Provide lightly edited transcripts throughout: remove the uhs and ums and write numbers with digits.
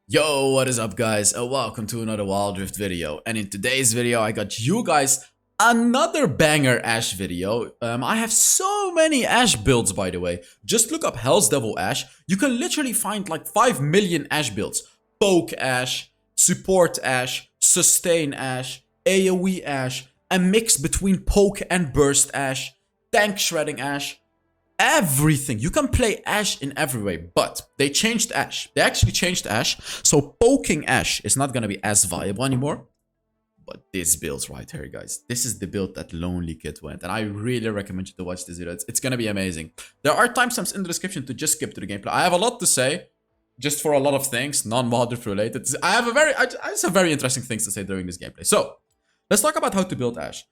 Yo, what is up guys? Welcome to another Wild Rift video. And in today's video, I got you guys another banger Ashe video. I have so many Ashe builds, by the way. Just look up HellsDevil Ashe. You can literally find like 5 million Ashe builds. Poke Ashe, Support Ashe, Sustain Ashe, AoE Ashe, a mix between Poke and Burst Ashe, Tank Shredding Ashe, everything. You can play Ashe in every way, but they changed Ashe. They actually changed Ashe, so poking Ashe is not gonna be as viable anymore. But this build right here, guys, this is the build that Lonelykid went, and I really recommend you to watch this video. It's gonna be amazing. There are timestamps in the description to just skip to the gameplay. I have a lot to say, just for a lot of things, non-Wild related. I just have very interesting things to say during this gameplay. So let's talk about how to build Ashe.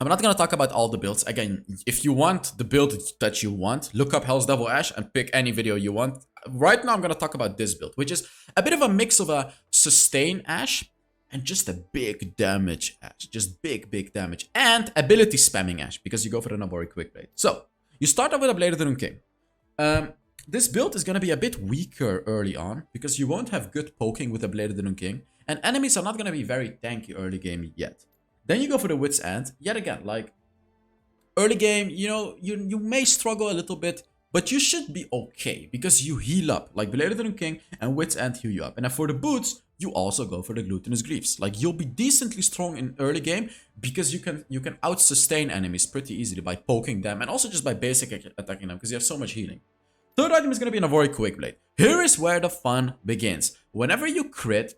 I'm not gonna talk about all the builds. Again, if you want the build that you want, look up HellsDevil Ashe and pick any video you want. Right now, I'm gonna talk about this build, which is a bit of a mix of a sustain Ashe and just a big damage Ashe. Just big damage. And ability spamming Ashe, because you go for the Nabori Quick Blade. So, you start off with a Blade of the Rune King. This build is gonna be a bit weaker early on, because you won't have good poking with a Blade of the Rune King, and enemies are not gonna be very tanky early game yet. Then you go for the Wit's End. Yet again, like, early game, you know, you may struggle a little bit, but you should be okay because you heal up. Like, Blade of the King and Wit's End heal you up. And then for the boots, you also go for the Glutinous Griefs. Like, you'll be decently strong in early game because you can out-sustain enemies pretty easily by poking them and also just by basic attacking them because you have so much healing. Third item is going to be an Avori Quick Blade. Here is where the fun begins. Whenever you crit,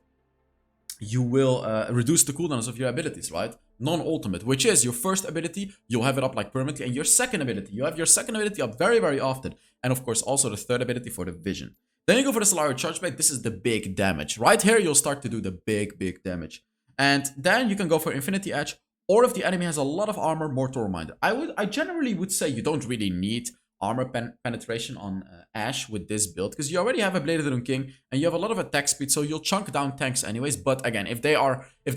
you will reduce the cooldowns of your abilities, right? Non-ultimate, which is your first ability, you'll have it up like permanently, and your second ability, you have your second ability up very often, and of course also the third ability for the vision. Then you go for the Solari Charge Blade. This is the big damage. Right here, you'll start to do the big damage. And then you can go for Infinity Edge, or if the enemy has a lot of armor, Mortal Reminder. I generally would say you don't really need armor penetration on Ashe with this build because you already have a Blade of the Rune King and you have a lot of attack speed, so you'll chunk down tanks anyways. But again, if they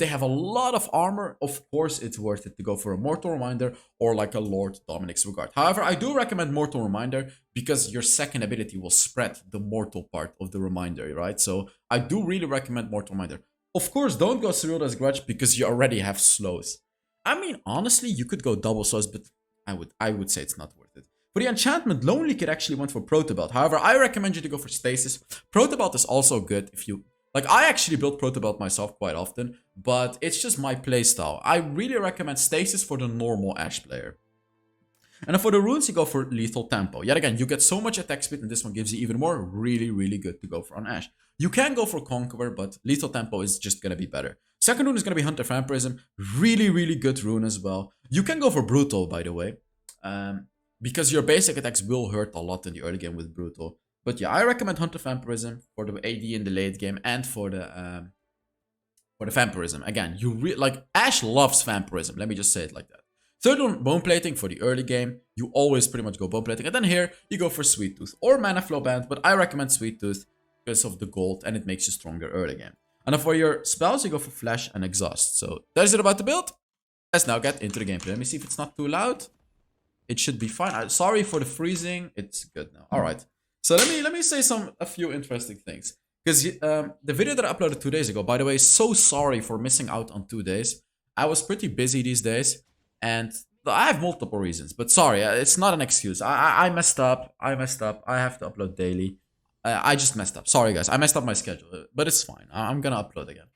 have a lot of armor, of course it's worth it to go for a Mortal Reminder or like a Lord Dominic's Regard. However, I do recommend Mortal Reminder because your second ability will spread the mortal part of the reminder, right? So I do really recommend Mortal Reminder. Of course, don't go Cyrilda's Grudge because you already have slows. I mean, honestly, you could go double slows, but I would say it's not worth it. For the enchantment, Lonelykid actually went for Protobelt. However, I recommend you to go for Stasis. Protobelt is also good if you... Like, I actually build Protobelt myself quite often, but it's just my playstyle. I really recommend Stasis for the normal Ashe player. And then for the runes, you go for Lethal Tempo. Yet again, you get so much attack speed, and this one gives you even more. Really good to go for on Ashe. You can go for Conqueror, but Lethal Tempo is just gonna be better. Second rune is gonna be Hunter Vampirism. Really good rune as well. You can go for Brutal, by the way. Because your basic attacks will hurt a lot in the early game with Brutal. But yeah, I recommend Hunter Vampirism for the AD in the late game and for the Vampirism. Again, like Ashe loves Vampirism. Let me just say it like that. Third one, Bone Plating for the early game. You always pretty much go Bone Plating. And then here, you go for Sweet Tooth or Mana Flow Band. But I recommend Sweet Tooth because of the gold and it makes you stronger early game. And then for your spells, you go for Flash and Exhaust. So that's it about the build. Let's now get into the gameplay. Let me see if it's not too loud. It should be fine. Sorry for the freezing. It's good now. All right. So let me say a few interesting things. Because the video that I uploaded 2 days ago, by the way, so sorry for missing out on 2 days. I was pretty busy these days, and I have multiple reasons. But sorry, it's not an excuse. I messed up. I have to upload daily. I just messed up. Sorry, guys. I messed up my schedule, but it's fine. I'm gonna upload again.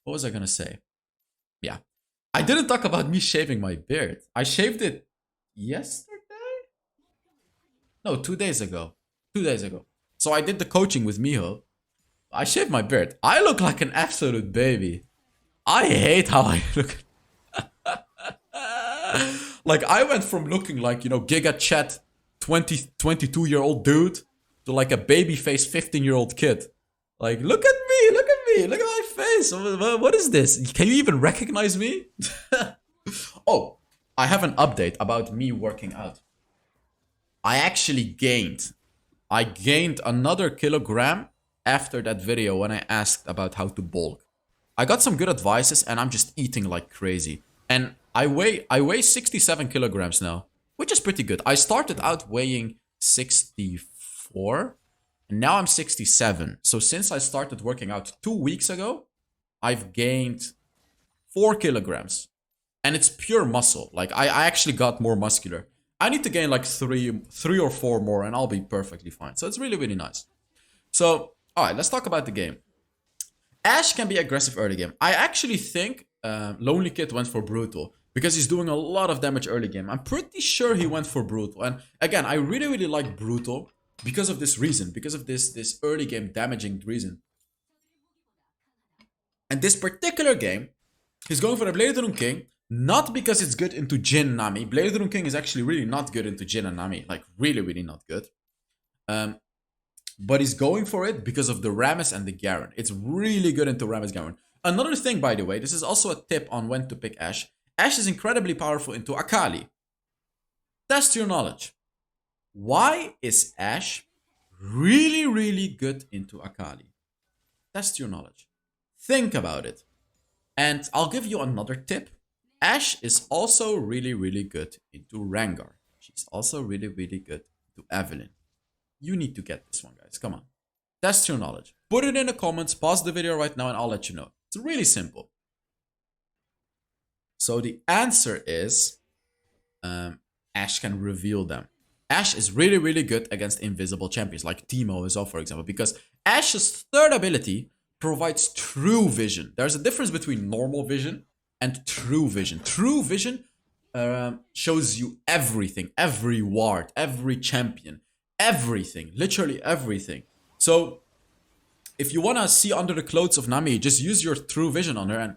What was I gonna say? Yeah, I didn't talk about me shaving my beard. I shaved it yesterday? No, 2 days ago. 2 days ago. So I did the coaching with Miho. I shaved my beard. I look like an absolute baby. I hate how I look. Like, I went from looking like, you know, Giga Chat 22-year-old dude to like a baby-faced 15-year-old kid. Like, look at me, look at my face. What is this? Can you even recognize me? Oh, I have an update about me working out. I actually gained. I gained another kilogram after that video when I asked about how to bulk. I got some good advices and I'm just eating like crazy. And I weigh 67 kilograms now, which is pretty good. I started out weighing 64 And now I'm 67. So since I started working out 2 weeks ago, I've gained 4 kilograms. And it's pure muscle. Like, I actually got more muscular. I need to gain like three or four more and I'll be perfectly fine. So it's really, really nice. So, alright, let's talk about the game. Ashe can be aggressive early game. I actually think Lonelykid went for Brutal because he's doing a lot of damage early game. I'm pretty sure he went for Brutal. And again, I really, really like Brutal because of this reason. Because of this early game damaging reason. And this particular game, he's going for the Bladed Rune King. Not because it's good into Jhin Nami. Bladed Rune King is actually really not good into Jhin and Nami. Like, really, really not good. But he's going for it because of the Rammus and the Garen. It's really good into Rammus Garen. Another thing, by the way, this is also a tip on when to pick Ashe. Ashe is incredibly powerful into Akali. Test your knowledge. Why is Ashe really, really good into Akali? Test your knowledge. Think about it. And I'll give you another tip. Ashe is also really, really good into Rengar. She's also really, really good into Evelynn. You need to get this one, guys. Come on. Test your knowledge. Put it in the comments. Pause the video right now and I'll let you know. It's really simple. So the answer is Ashe can reveal them. Ashe is really, really good against invisible champions like Teemo as well, for example. Because Ashe's third ability provides true vision. There's a difference between normal vision and true vision. True vision shows you everything. Every ward, every champion. Everything, literally everything. So, if you want to see under the clothes of Nami, just use your true vision on her and...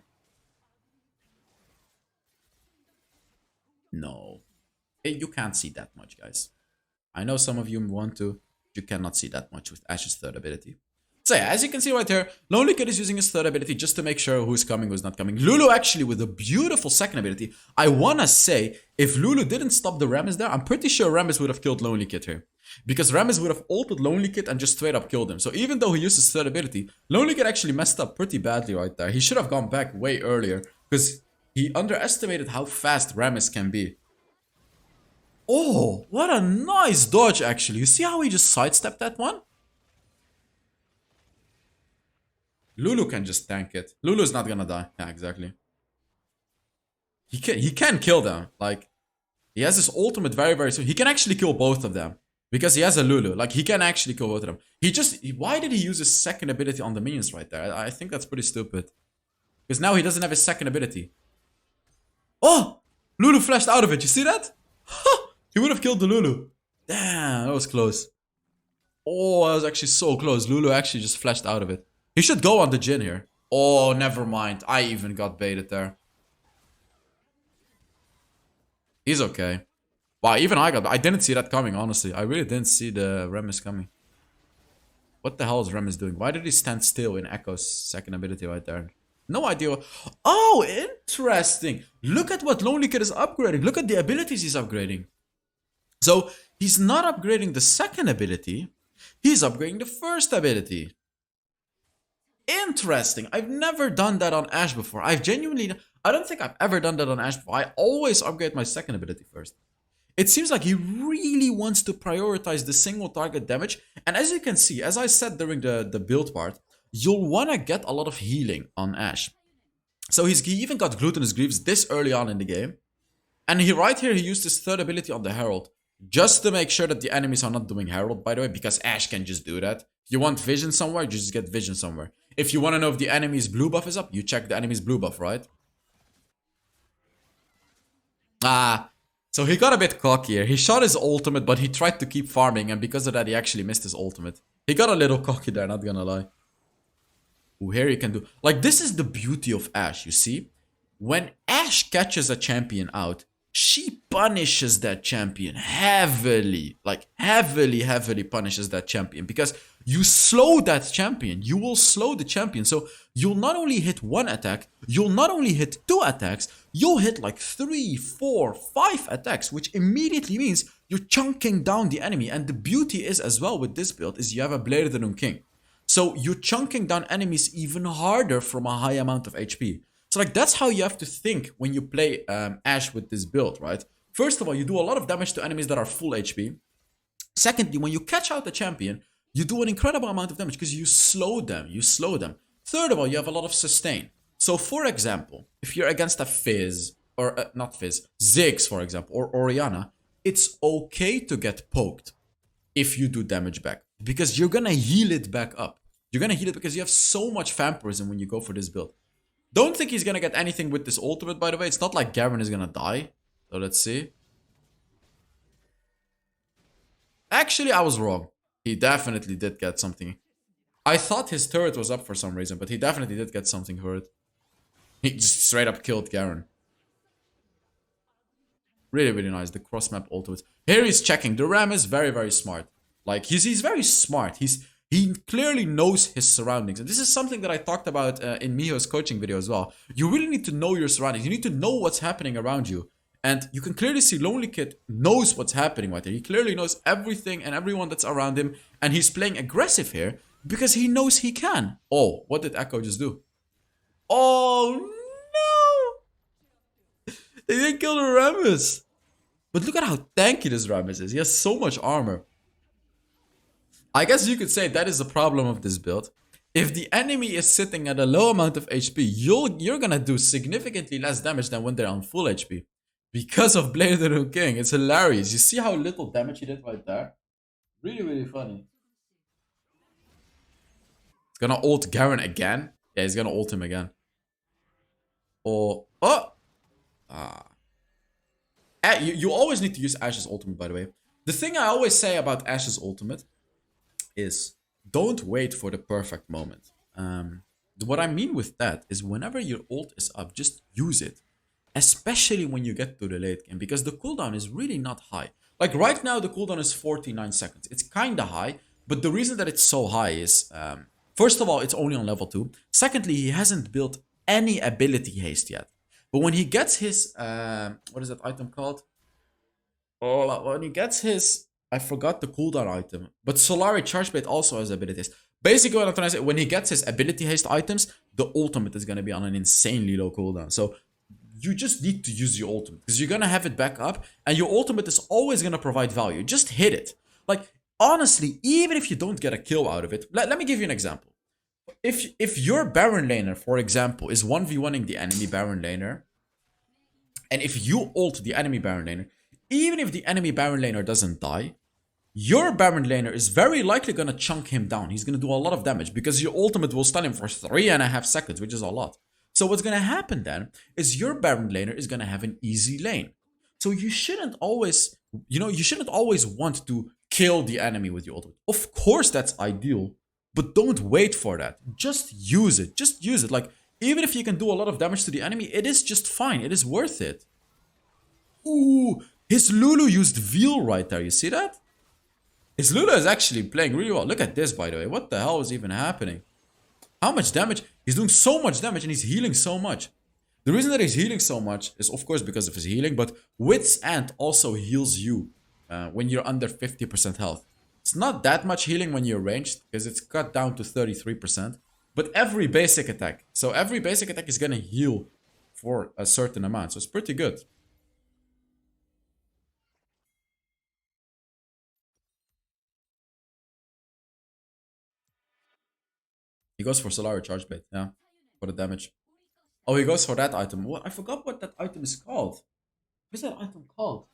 No. You can't see that much, guys. I know some of you want to. You cannot see that much with Ashe's third ability. So yeah, as you can see right here, Lonelykid is using his third ability just to make sure who's coming, who's not coming. Lulu actually with a beautiful second ability. I wanna say, if Lulu didn't stop the Rammus there, I'm pretty sure Rammus would have killed Lonelykid here. Because Rammus would have ulted Lonelykid and just straight up killed him. So even though he used his third ability, Lonelykid actually messed up pretty badly right there. He should have gone back way earlier. Because he underestimated how fast Rammus can be. Oh, what a nice dodge actually. You see how he just sidestepped that one? Lulu can just tank it. Lulu's not gonna die. Yeah, exactly. He can kill them. Like, he has his ultimate very, very soon. He can actually kill both of them. Because he has a Lulu. Like, he can actually kill both of them. Why did he use his second ability on the minions right there? I think that's pretty stupid. Because now he doesn't have his second ability. Oh! Lulu flashed out of it. You see that? He would have killed the Lulu. Damn, that was close. Oh, that was actually so close. Lulu actually just flashed out of it. He should go on the Jhin here. Oh, never mind. I even got baited there. He's okay. Wow, even I didn't see that coming, honestly. I really didn't see the Rammus coming. What the hell is Rammus doing? Why did he stand still in Echo's second ability right there? No idea. Oh, interesting. Look at what Lonelykid is upgrading. Look at the abilities he's upgrading. So, he's not upgrading the second ability. He's upgrading the first ability. Interesting. I've never done that on Ashe before. I don't think I've ever done that on Ashe before. I always upgrade my second ability first. It seems like he really wants to prioritize the single target damage. And as you can see, as I said during the build part, you'll want to get a lot of healing on Ashe. So he even got Glutinous Greaves this early on in the game. And right here, he used his third ability on the Herald. Just to make sure that the enemies are not doing Herald, by the way, because Ashe can just do that. If you want vision somewhere, you just get vision somewhere. If you want to know if the enemy's blue buff is up, you check the enemy's blue buff, right? So he got a bit cocky here. He shot his ultimate, but he tried to keep farming, and because of that, he actually missed his ultimate. He got a little cocky there, not gonna lie. Ooh, here you can do... Like, this is the beauty of Ashe, you see? When Ashe catches a champion out, she punishes that champion heavily. Like, heavily punishes that champion. Because you slow that champion. You will slow the champion. So, you'll not only hit one attack, you'll not only hit 2 attacks, you'll hit like 3, 4, 5 attacks. Which immediately means you're chunking down the enemy. And the beauty is, as well, with this build, is you have a Bladed Rune King. So, you're chunking down enemies even harder from a high amount of HP. So like that's how you have to think when you play Ashe with this build, right? First of all, you do a lot of damage to enemies that are full HP. Secondly, when you catch out the champion, you do an incredible amount of damage because you slow them. You slow them. Third of all, you have a lot of sustain. So, for example, if you're against a Fizz, or not Fizz, Ziggs, for example, or Orianna, it's okay to get poked if you do damage back because you're gonna heal it back up. You're gonna heal it because you have so much vampirism when you go for this build. Don't think he's gonna get anything with this ultimate, by the way. It's not like Garen is gonna die. So let's see. Actually, I was wrong. He definitely did get something. I thought his turret was up for some reason, but he definitely did get something for it. He just straight up killed Garen. Really, really nice. The cross map ultimate. Here he's checking. The Ram is very, very smart. Like he's very smart. He clearly knows his surroundings, and this is something that I talked about in Miho's coaching video as well. You really need to know your surroundings. You need to know what's happening around you, and you can clearly see Lonelykid knows what's happening right there. He clearly knows everything and everyone that's around him, and he's playing aggressive here because he knows he can. Oh, what did Echo just do? Oh no! They didn't kill the Rammus. But look at how tanky this Rammus is. He has so much armor. I guess you could say that is the problem of this build. If the enemy is sitting at a low amount of HP, you're gonna do significantly less damage than when they're on full HP. Because of Blade of the New King. It's hilarious. You see how little damage he did right there? Really, really funny. He's gonna ult Garen again. Yeah, he's gonna ult him again. Oh. Ah. You always need to use Ashe's ultimate, by the way. The thing I always say about Ashe's ultimate is don't wait for the perfect moment. What I mean with that is whenever your ult is up, just use it. Especially when you get to the late game, because the cooldown is really not high. Like right now, the cooldown is 49 seconds. It's kind of high, but the reason that it's so high is, first of all, it's only on level 2. Secondly, he hasn't built any ability haste yet. But when he gets his, what is that item called? Oh, when he gets his, I forgot the cooldown item. But Solari Charge Blade also has ability haste. Basically, what I'm trying to say, when he gets his ability haste items, the ultimate is going to be on an insanely low cooldown. So you just need to use your ultimate because you're going to have it back up. And your ultimate is always going to provide value. Just hit it. Like, honestly, even if you don't get a kill out of it, let me give you an example. If your Baron laner, for example, is 1v1ing the enemy Baron laner, and if you ult the enemy Baron laner, even if the enemy Baron laner doesn't die, your Baron laner is very likely going to chunk him down. He's going to do a lot of damage because your ultimate will stun him for 3.5 seconds, which is a lot. So what's going to happen then is your Baron laner is going to have an easy lane. So you shouldn't always, you shouldn't always want to kill the enemy with your ultimate. Of course, that's ideal. But don't wait for that. Just use it. Just use it. Like, even if you can do a lot of damage to the enemy, it is just fine. It is worth it. Ooh, his Lulu used Veil right there. You see that? His Lulu is actually playing really well. Look at this, by the way. What the hell is even happening? How much damage? He's doing so much damage and he's healing so much. The reason that he's healing so much is, of course, because of his healing. But Wit's End also heals you when you're under 50% health. It's not that much healing when you're ranged, because it's cut down to 33%. But every basic attack. So every basic attack is gonna heal for a certain amount. So it's pretty good. He goes for Solari Charge Blade, yeah. For the damage. Oh, he goes for that item. What? I forgot what that item is called. What is that item called?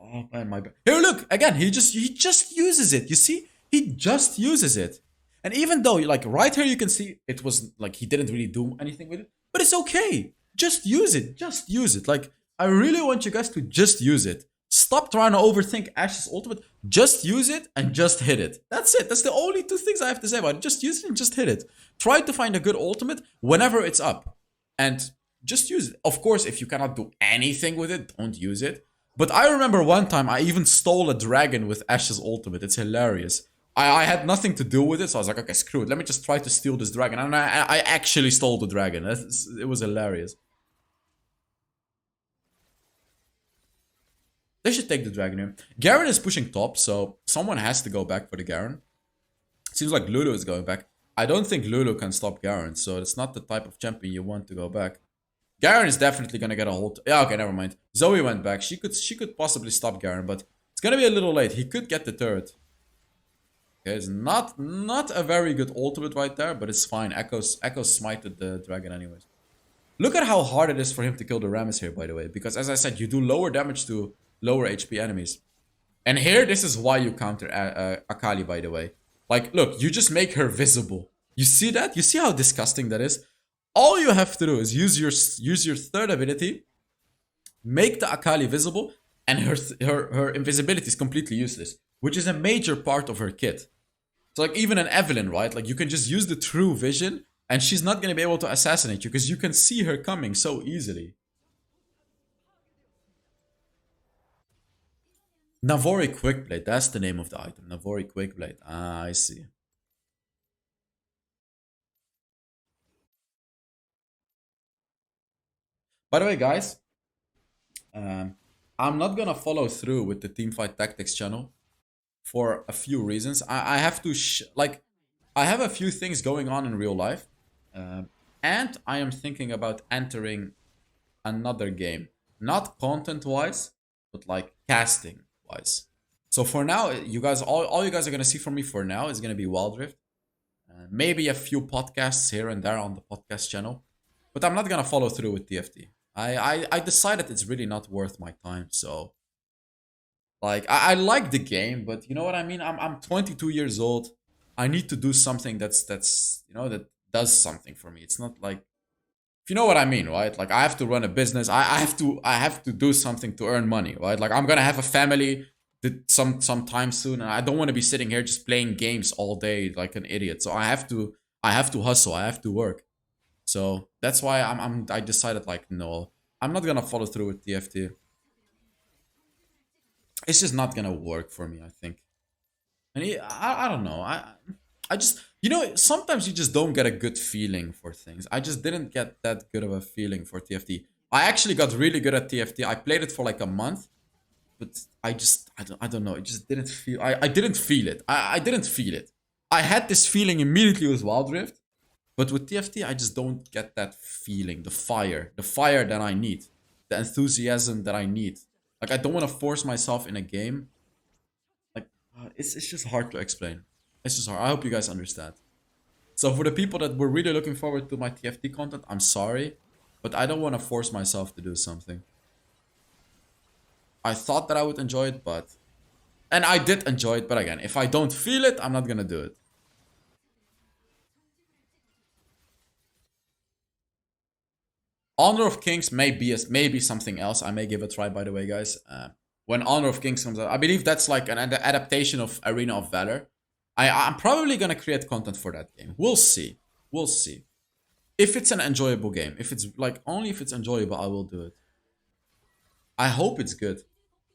Oh man, my bad. Here, look again. He just uses it. You see, he just uses it. And even though, like right here, you can see it was like he didn't really do anything with it, but it's okay. Just use it. Just use it. Like I really want you guys to just use it. Stop trying to overthink Ashe's ultimate. Just use it and just hit it. That's it. That's the only two things I have to say about it. Just use it and just hit it. Try to find a good ultimate whenever it's up, and just use it. Of course, if you cannot do anything with it, don't use it. But I remember one time I even stole a dragon with Ashe's ultimate. It's hilarious. I had nothing to do with it, so I was like, okay, screw it. Let me just try to steal this dragon. And I actually stole the dragon. It was hilarious. They should take the dragon here. Garen is pushing top, so someone has to go back for the Garen. Seems like Lulu is going back. I don't think Lulu can stop Garen, so it's not the type of champion you want to go back. Garen is definitely gonna get a hold. Yeah, okay, never mind. Zoe went back. She could possibly stop Garen, but it's gonna be a little late. He could get the turret. Okay, it's not a very good ultimate right there, but it's fine. Echoes smited the dragon anyways. Look at how hard it is for him to kill the Rammus here, by the way, because as I said, you do lower damage to lower HP enemies. And here, this is why you counter Akali, by the way. Like, look, you just make her visible. You see that? You see how disgusting that is? All you have to do is use your third ability, make the Akali visible, and her invisibility is completely useless, which is a major part of her kit. So like even an Evelyn, right? Like you can just use the true vision, and she's not gonna be able to assassinate you because you can see her coming so easily. Navori Quickblade, that's the name of the item. Navori Quickblade. Ah, I see. By the way, guys, um, I'm not gonna follow through with the Teamfight Tactics channel for a few reasons. I have to like, I have a few things going on in real life, and I am thinking about entering another game, not content-wise, but like casting-wise. So for now, you guys, all you guys are gonna see from me for now is gonna be Wild Rift. Maybe a few podcasts here and there on the podcast channel, but I'm not gonna follow through with TFT. I decided it's really not worth my time. So like I like the game, but you know what I mean. I'm 22 years old. I need to do something that's you know that does something for me. It's not like if you know what I mean, right? Like I have to run a business. I have to do something to earn money, right? Like I'm gonna have a family sometime soon, and I don't want to be sitting here just playing games all day like an idiot. So I have to hustle. I have to work. So that's why I decided like no, I'm not gonna follow through with TFT. It's just not gonna work for me. I think. And I don't know. I just you know sometimes you just don't get a good feeling for things. I just didn't get that good of a feeling for TFT. I actually got really good at TFT. I played it for like a month, but I don't know. It just didn't feel. I didn't feel it. I didn't feel it. I had this feeling immediately with Wild Rift, but with TFT I just don't get that feeling. The fire that I need, the enthusiasm that I need. Like I don't want to force myself in a game like it's just hard to explain. It's just hard. I hope you guys understand. So for the people that were really looking forward to my TFT content, I'm sorry, but I don't want to force myself to do something. I thought that I would enjoy it, but and I did enjoy it, but again, if I don't feel it, I'm not gonna do it. Honor of Kings may be maybe something else. I may give it a try. By the way, guys, when Honor of Kings comes out, I believe that's like an adaptation of Arena of Valor. I'm probably gonna create content for that game. We'll see. We'll see. If it's an enjoyable game, if it's like only if it's enjoyable, I will do it. I hope it's good.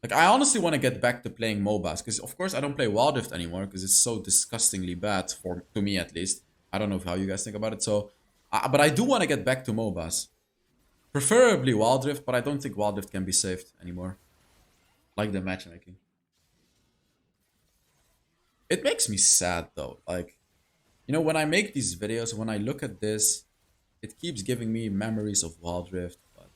Like I honestly want to get back to playing MOBAs because of course I don't play Wild Rift anymore because it's so disgustingly bad for to me at least. I don't know how you guys think about it. So, but I do want to get back to MOBAs. Preferably Wild Rift, but I don't think Wild Rift can be saved anymore. Like the matchmaking. It makes me sad though. Like, you know, when I make these videos, when I look at this, it keeps giving me memories of Wild Rift. But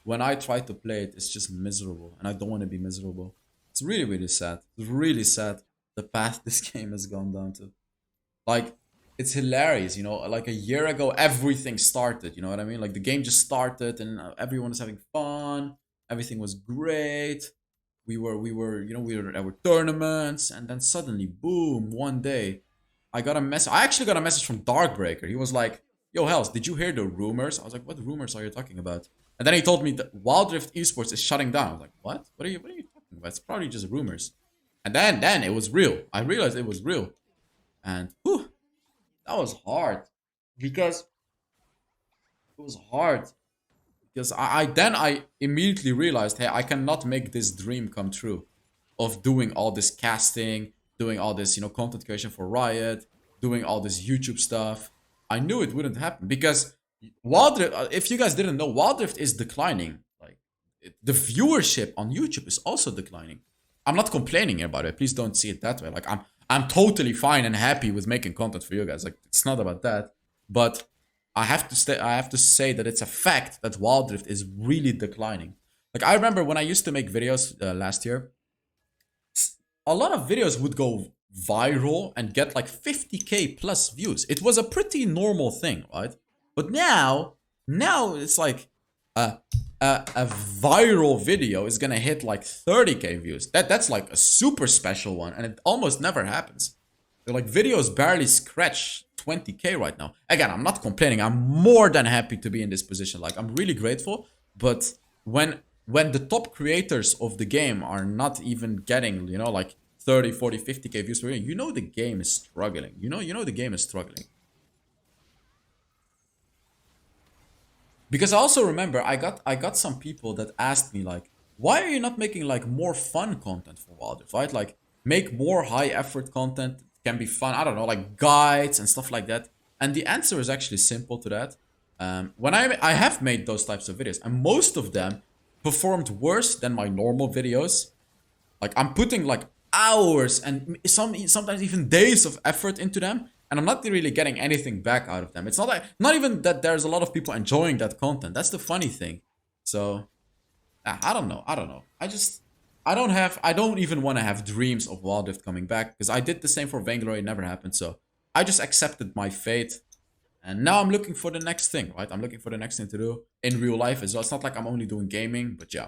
when I try to play it, it's just miserable. And I don't want to be miserable. It's really, really sad. It's really sad the path this game has gone down to. Like, it's hilarious, you know. Like a year ago, everything started. You know what I mean? Like the game just started, and everyone was having fun. Everything was great. You know, we were at our tournaments, and then suddenly, boom! One day, I got a message. I actually got a message from Darkbreaker. He was like, "Yo, Hells, did you hear the rumors?" I was like, "What rumors are you talking about?" And then he told me that Wild Rift Esports is shutting down. I was like, "What? What are you talking about? It's probably just rumors." And then it was real. I realized it was real, and whew, that was hard because it was hard because I immediately realized, hey, I cannot make this dream come true of doing all this casting, doing all this, you know, content creation for Riot, doing all this YouTube stuff. I knew it wouldn't happen because Wild Rift, if you guys didn't know, Wild Rift is declining. Like the viewership on YouTube is also declining. I'm not complaining here, by the way. Please don't see it that way. Like I'm totally fine and happy with making content for you guys. Like it's not about that. But I have to say that it's a fact that Wild Rift is really declining. Like I remember when I used to make videos last year, a lot of videos would go viral and get like 50k plus views. It was a pretty normal thing, right? But now it's like a a viral video is gonna hit like 30k views. That's like a super special one, and it almost never happens. They're like videos barely scratch 20k right now. Again, I'm not complaining. I'm more than happy to be in this position. Like I'm really grateful. But when the top creators of the game are not even getting, you know, like 30, 40, 50k views per video, you know the game is struggling. You know the game is struggling. Because I also remember I got some people that asked me like, why are you not making like more fun content for Wildrift, right? Like make more high effort content, can be fun. I don't know, like guides and stuff like that. And the answer is actually simple to that. When I have made those types of videos, and most of them performed worse than my normal videos. Like I'm putting like hours and sometimes even days of effort into them, and I'm not really getting anything back out of them. It's not like not even that there's a lot of people enjoying that content. That's the funny thing. So I don't know. I don't know. I don't even want to have dreams of Wildrift coming back because I did the same for Vainglory. It never happened. So I just accepted my fate. And now I'm looking for the next thing, right? I'm looking for the next thing to do in real life as well. It's not like I'm only doing gaming, but yeah.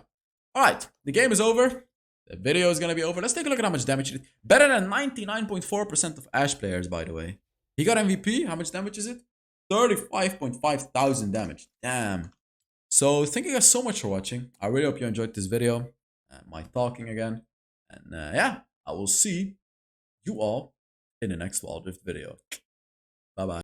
All right, the game is over. The video is gonna be over. Let's take a look at how much damage it did. Better than 99.4% of Ashe players, by the way. He got MVP. How much damage is it? 35.5 thousand damage. Damn. So thank you guys so much for watching. I really hope you enjoyed this video. My talking again. And yeah, I will see you all in the next Wildrift video. Bye bye.